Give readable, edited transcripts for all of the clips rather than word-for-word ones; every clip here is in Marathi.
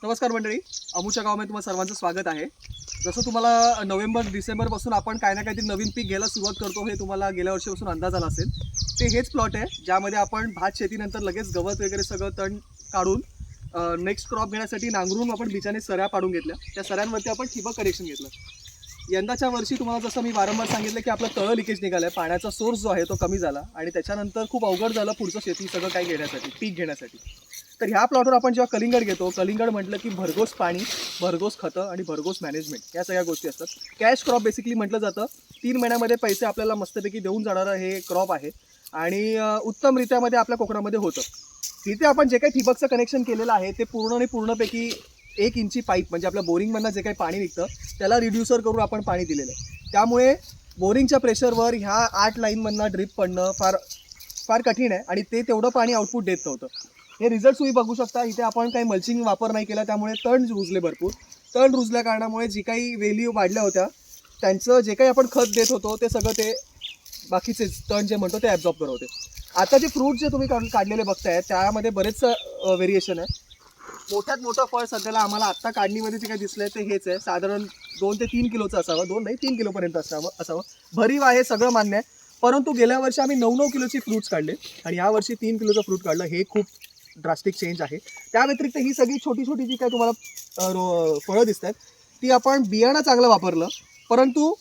नमस्कार मंडळी, अमुच्या गावामध्ये तुम्हाला सर्वांचं स्वागत आहे. जसं तुम्हाला नोव्हेंबर डिसेंबरपासून आपण काही ना काहीतरी नवीन पीक घ्यायला सुरुवात करतो हे तुम्हाला गेल्या वर्षीपासून अंदाज आला असेल. ते हेच प्लॉट आहे ज्यामध्ये आपण भात शेतीनंतर लगेच गवत वगैरे सगळं तण काढून नेक्स्ट क्रॉप घेण्यासाठी नांगरून आपण बिचाने सऱ्या पाडून घेतल्या. त्या सऱ्यांवरती आपण ठिबक कनेक्शन घेतलं. यंदाच्या वर्षी तुम्हाला जसं मी वारंवार सांगितलं की आपलं तळं लिकेज निघालं आहे, पाण्याचा सोर्स जो आहे तो कमी झाला आणि त्याच्यानंतर खूप अवघड झालं पुढचं शेती सगळं काही घेण्यासाठी, पीक घेण्यासाठी. तर ह्या प्लॉटवर आपण जेव्हा कलिंगड घेतो, कलिंगड म्हटलं की भरघोस पाणी, भरघोस खतं आणि भरघोस मॅनेजमेंट या सगळ्या गोष्टी असतात. कॅश क्रॉप बेसिकली म्हटलं जातं. 3 महिन्यामध्ये पैसे आपल्याला मस्तपैकी देऊन जाणारं हे क्रॉप आहे आणि उत्तमरित्यामध्ये आपल्या कोकणामध्ये होतं. तिथे आपण जे काही ठिबकचं कनेक्शन केलेलं आहे ते पूर्णपैकी 1 इंची पाईप म्हणजे आपल्या बोरिंगमधनं जे काही पाणी निघतं त्याला रिड्युसर करून आपण पाणी दिलेलं आहे. त्यामुळे बोरिंगच्या प्रेशरवर ह्या 8 लाईनमधनं ड्रिप पडणं फार कठीण आहे आणि ते तेवढं पाणी आउटपुट देत नव्हतं. हे रिझल्ट तुम्ही बघू शकता. इथे आपण काही मल्चिंग वापर नाही केला, त्यामुळे तण रुजले भरपूर. तण रुजल्या कारणामुळे जी काही वेली वाढल्या होत्या त्यांचं जे काही आपण खत देत होतो ते सगळं ते बाकीचे तण जे म्हणतो ते ॲब्झॉर्ब करत होते. आता जे फ्रूट जे तुम्ही काढलेले बघताय त्यामध्ये बरेच व्हेरिएशन आहे. मोठ्यात मोठं फळ सध्याला आम्हाला आत्ता काढणीमध्ये जे काही दिसलंय ते हेच आहे. साधारण 2 ते 3 किलोचं असावं, 2 नाही 3 किलोपर्यंत असावं. भरीव आहे, सगळं मान्य आहे. परंतु गेल्या वर्षी आम्ही 9 किलोची फ्रूट्स काढले आणि या वर्षी 3 किलोचं फ्रूट काढलं. हे खूप ड्रास्टिक चेंज आहे. त्या व्यतिरिक्त ही सगळी छोटी छोटी जी काय तुम्हाला फळं दिसत आहेत ती आपण बियाणं चांगलं वापरलं. परंतु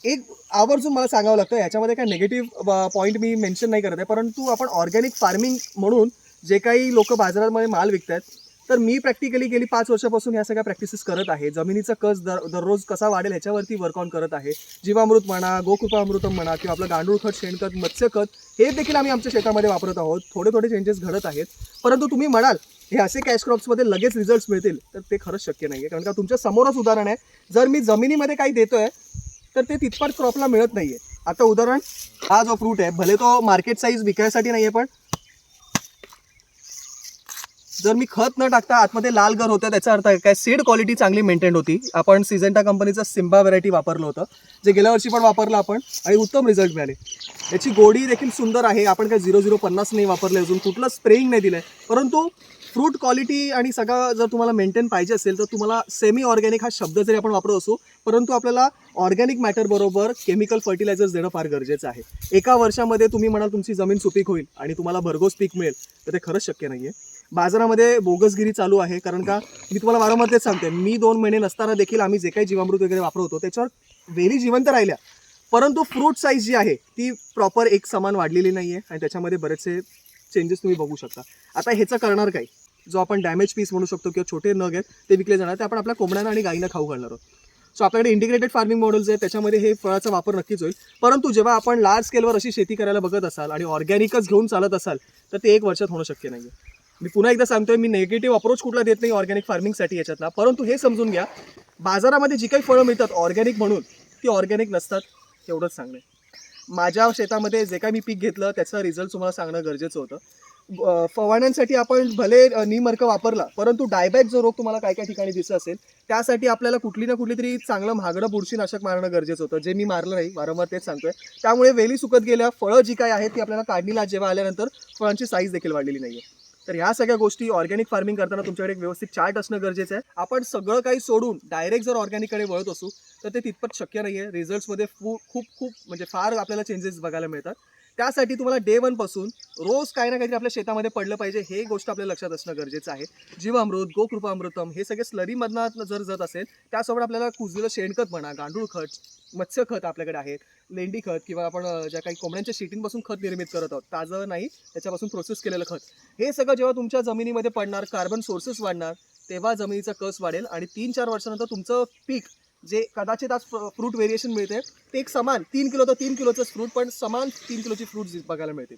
एक आवर्जून मला सांगावं लागतं, याच्यामध्ये काय निगेटिव्ह पॉईंट मी मेन्शन नाही करत आहे, परंतु आपण ऑर्गॅनिक फार्मिंग म्हणून जे काही लोक बाजारामध्ये माल विकत आहेत, तर मी प्रॅक्टिकली गेली 5 वर्षापासून ह्या सगळ्या प्रॅक्टिसेस करत आहे. जमिनीचा कस दररोज कसा वाढेल ह्याच्यावरती वर्क ऑन करत आहे. जीवामृत म्हणा, गोकृपामृतम म्हणा किंवा आपलं गांडूळ खत, शेणखत, मत्स्यखत हे देखील आम्ही आमच्या शेतामध्ये वापरत आहोत. थोडे चेंजेस घडत आहेत. परंतु तुम्ही म्हणाल हे असे कॅश क्रॉप्समध्ये लगेच रिझल्ट्स मिळतील, तर ते खरंच शक्य नाही आहे. कारण का तुमच्या समोरच उदाहरण आहे. जर मी जमिनीमध्ये काही देतोय तर ते तितपत क्रॉपला मिळत नाही आहे. आता उदाहरण, हा जो फ्रूट आहे भले तो मार्केट साईज विकायसाठी नाही आहे, पण जर मी खत न टाकता आतमध्ये लाल गर होतं त्याचा अर्थ काय, सीड क्वालिटी चांगली मेंटेन होती. आपण सिजेंटा कंपनीचं सिम्बा व्हरायटी वापरलं होतं, जे गेल्या वर्षी पण वापरलं आपण आणि उत्तम रिझल्ट मिळाले. याची गोडी देखील सुंदर आहे. आपण काय 0050 नाही वापरले, अजून कुठलं स्प्रेइंग नाही दिलं आहे. परंतु फ्रूट क्वालिटी आणि सगळं जर तुम्हाला मेंटेन पाहिजे असेल तर तुम्हाला सेमी ऑर्गॅनिक हा शब्द जरी आपण वापरत असू, परंतु आपल्याला ऑर्गॅनिक मॅटर बरोबर केमिकल फर्टिलायझर्स देणं फार गरजेचं आहे. एका वर्षामध्ये तुम्ही म्हणाल तुमची जमीन सुपीक होईल आणि तुम्हाला भरघोस पीक मिळेल, तर ते खरंच शक्य नाही आहे. बाजारामध्ये बोगसगिरी चालू आहे. कारण का मी तुम्हाला वारंवार तेच सांगते, मी 2 महिने नसताना देखील आम्ही जे काही जीवामृत वगैरे वापरत होतो त्याच्यावर वेली जिवंत राहिल्या, परंतु फ्रूट साईज जी आहे ती प्रॉपर एक समान वाढलेली नाही आहे आणि त्याच्यामध्ये बरेचसे चेंजेस तुम्ही बघू शकता. आता ह्याचं करणार काय, जो आपण डॅमेज पीस म्हणू शकतो किंवा छोटे नग आहेत ते विकले जाणार, ते आपण आपल्या कोंबड्यांना आणि गाईंना खाऊ घालणार आहोत. सो आपल्याकडे इंटिग्रेटेड फार्मिंग मॉडेल्स आहेत, त्याच्यामध्ये हे फळाचा वापर नक्कीच होईल. परंतु जेव्हा आपण लार्ज स्केलवर अशी शेती करायला बघत असाल आणि ऑर्गॅनिकच घेऊन चालत असाल तर ते 1 वर्षात होणं शक्य नाही आहे. मी पुन्हा एकदा सांगतोय, मी नेगेटिव्ह अप्रोच कुठला देत नाही ऑर्गॅनिक फार्मिंगसाठी याच्यातला, परंतु हे समजून घ्या, बाजारामध्ये जी काही फळं मिळतात ऑर्गॅनिक म्हणून ती ऑर्गॅनिक नसतात, एवढंच सांगणं आहे. माझ्या शेतामध्ये जे काही मी पीक घेतलं त्याचा रिझल्ट तुम्हाला सांगणं गरजेचं होतं. फवारण्यांसाठी आपण भले नीमर्क वापरला, परंतु डायबॅक जो रोग तुम्हाला काय ठिकाणी दिसत असेल त्यासाठी आपल्याला कुठली ना कुठली तरी चांगलं महागडं बुरशीनाशक मारणं गरजेचं होतं, जे मी मारलं नाही, वारंवार तेच सांगतोय. त्यामुळे वेली सुकत गेल्या, फळं जी काय आहेत ती आपल्याला काढणीला जेव्हा आल्यानंतर फळांची साईज देखील वाढलेली नाही आहे. तर ह्या सगळ्या गोष्टी ऑर्गॅनिक फार्मिंग करताना तुमच्याकडे एक व्यवस्थित चार्ट असणं गरजेचं आहे. आपण सगळं काही सोडून डायरेक्ट जर ऑर्गॅनिककडे वळत असू तर ते तितपत शक्य नाही आहे. रिझल्ट्समध्ये खूप म्हणजे फार आपल्याला चेंजेस बघायला मिळतात. त्यासाठी तुम्हाला डे 1 पासून रोज काही ना काहीतरी आपल्या शेतामध्ये पडलं पाहिजे, हे गोष्ट आपल्या लक्षात असणं गरजेचं आहे. जीवामृत, गोकृपामृतम हे सगळे स्लरीमधनं जर जात असेल, त्यासोबत आपल्याला कुजलेलं शेणखत म्हणा, गांडूळ खत, मत्स्यखत आपल्याकडे आहे, लेंडी खत किंवा आपण ज्या काही कोंबड्यांच्या शेतींपासून खत निर्मित करत आहोत, ताजं नाही त्याच्यापासून प्रोसेस केलेलं खत, हे सगळं जेव्हा तुमच्या जमिनीमध्ये पडणार, कार्बन सोर्सेस वाढणार, तेव्हा जमिनीचा कस वाढेल आणि 3-4 वर्षानंतर तुमचं पीक जे कदाचित आज फ्रूट व्हेरिएशन मिळते ते एक समान 3 किलो तर 3 किलोचंच फ्रूट, पण समान 3 किलोची फ्रूट्स बघायला मिळतील.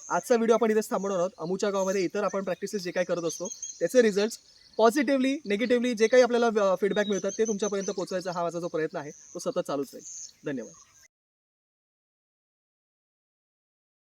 आजचा व्हिडिओ आपण इथेच थांबवणार आहोत. अमुच्या गावामध्ये इतर आपण प्रॅक्टिसेस जे काही करत असतो त्याचे रिझल्ट्स पॉझिटिव्हली, निगेटिव्हली जे काही आपल्याला फीडबॅक मिळतात ते तुमच्यापर्यंत पोहोचवायचा हा माझा जो प्रयत्न आहे तो सतत चालूच राहील. धन्यवाद.